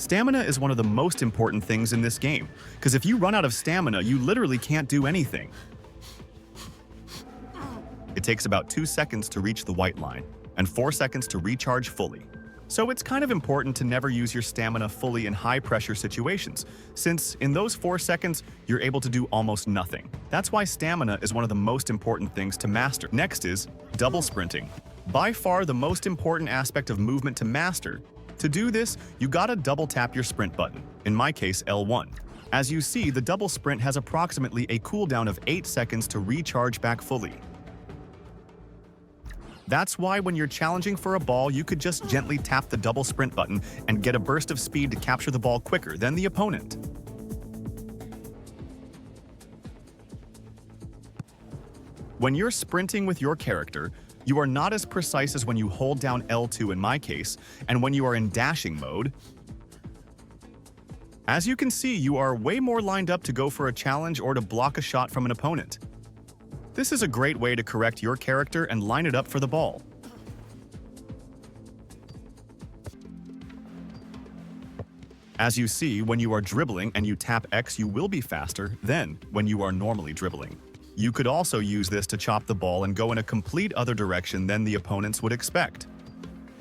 Stamina is one of the most important things in this game, because if you run out of stamina, you literally can't do anything. It takes about 2 seconds to reach the white line, and 4 seconds to recharge fully. So it's kind of important to never use your stamina fully in high-pressure situations, since in those 4 seconds, you're able to do almost nothing. That's why stamina is one of the most important things to master. Next is double sprinting. By far the most important aspect of movement to master. To do this, you gotta double tap your sprint button, in my case L1. As you see, the double sprint has approximately a cooldown of 8 seconds to recharge back fully. That's why when you're challenging for a ball, you could just gently tap the double sprint button and get a burst of speed to capture the ball quicker than the opponent. When you're sprinting with your character, you are not as precise as when you hold down L2 in my case, and when you are in dashing mode. As you can see, you are way more lined up to go for a challenge or to block a shot from an opponent. This is a great way to correct your character and line it up for the ball. As you see, when you are dribbling and you tap X, you will be faster than when you are normally dribbling. You could also use this to chop the ball and go in a complete other direction than the opponents would expect.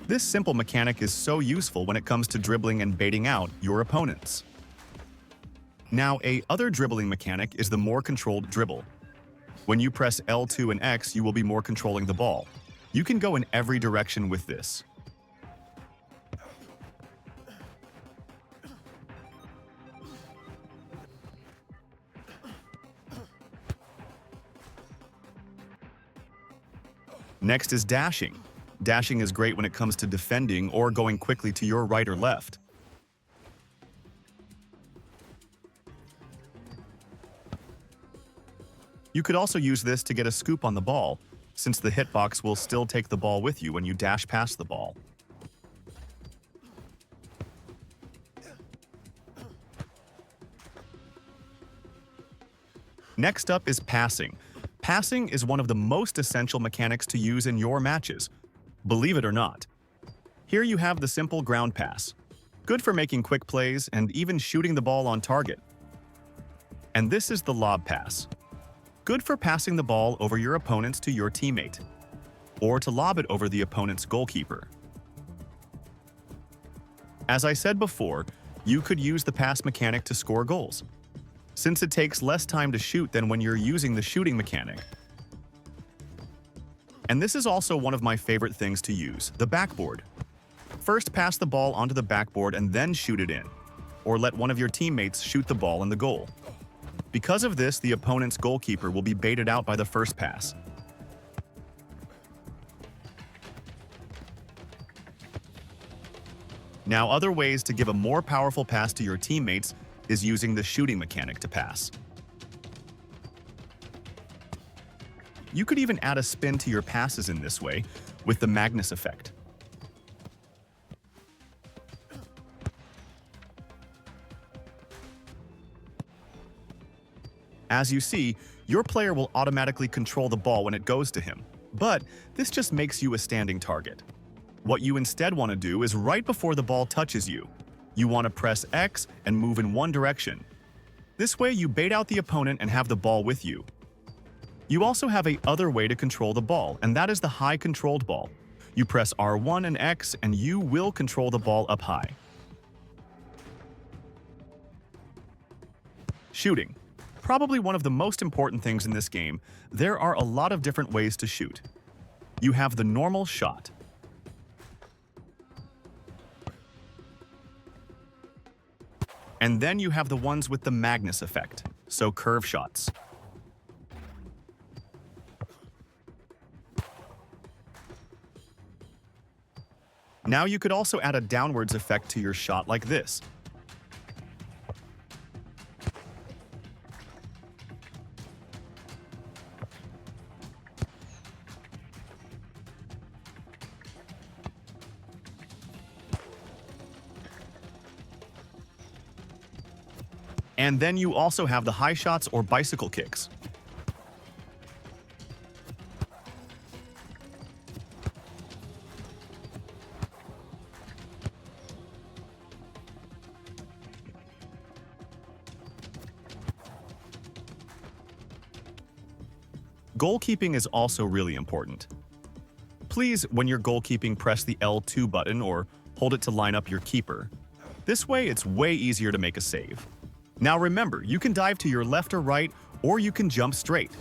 This simple mechanic is so useful when it comes to dribbling and baiting out your opponents. Now, a other dribbling mechanic is the more controlled dribble. When you press L2 and X, you will be more controlling the ball. You can go in every direction with this. Next is dashing. Dashing is great when it comes to defending or going quickly to your right or left. You could also use this to get a scoop on the ball, since the hitbox will still take the ball with you when you dash past the ball. Next up is passing. Passing is one of the most essential mechanics to use in your matches, believe it or not. Here you have the simple ground pass, good for making quick plays and even shooting the ball on target. And this is the lob pass, good for passing the ball over your opponents to your teammate, or to lob it over the opponent's goalkeeper. As I said before, you could use the pass mechanic to score goals, since it takes less time to shoot than when you're using the shooting mechanic. And this is also one of my favorite things to use, the backboard. First pass the ball onto the backboard and then shoot it in, or let one of your teammates shoot the ball in the goal. Because of this, the opponent's goalkeeper will be baited out by the first pass. Now, other ways to give a more powerful pass to your teammates is using the shooting mechanic to pass. You could even add a spin to your passes in this way with the Magnus effect. As you see, your player will automatically control the ball when it goes to him, but this just makes you a standing target. What you instead want to do is right before the ball touches you, you want to press X and move in one direction. This way you bait out the opponent and have the ball with you. You also have a other way to control the ball, and that is the high controlled ball. You press R1 and X and you will control the ball up high. Shooting. Probably one of the most important things in this game, there are a lot of different ways to shoot. You have the normal shot. And then you have the ones with the Magnus effect, so curve shots. Now you could also add a downwards effect to your shot like this. And then you also have the high shots or bicycle kicks. Goalkeeping is also really important. Please, when you're goalkeeping, press the L2 button or hold it to line up your keeper. This way, it's way easier to make a save. Now remember, you can dive to your left or right, or you can jump straight.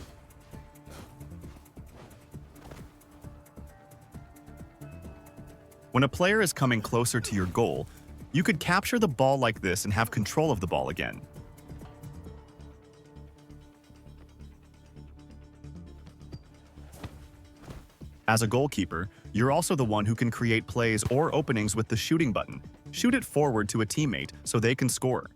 When a player is coming closer to your goal, you could capture the ball like this and have control of the ball again. As a goalkeeper, you're also the one who can create plays or openings with the shooting button. Shoot it forward to a teammate so they can score.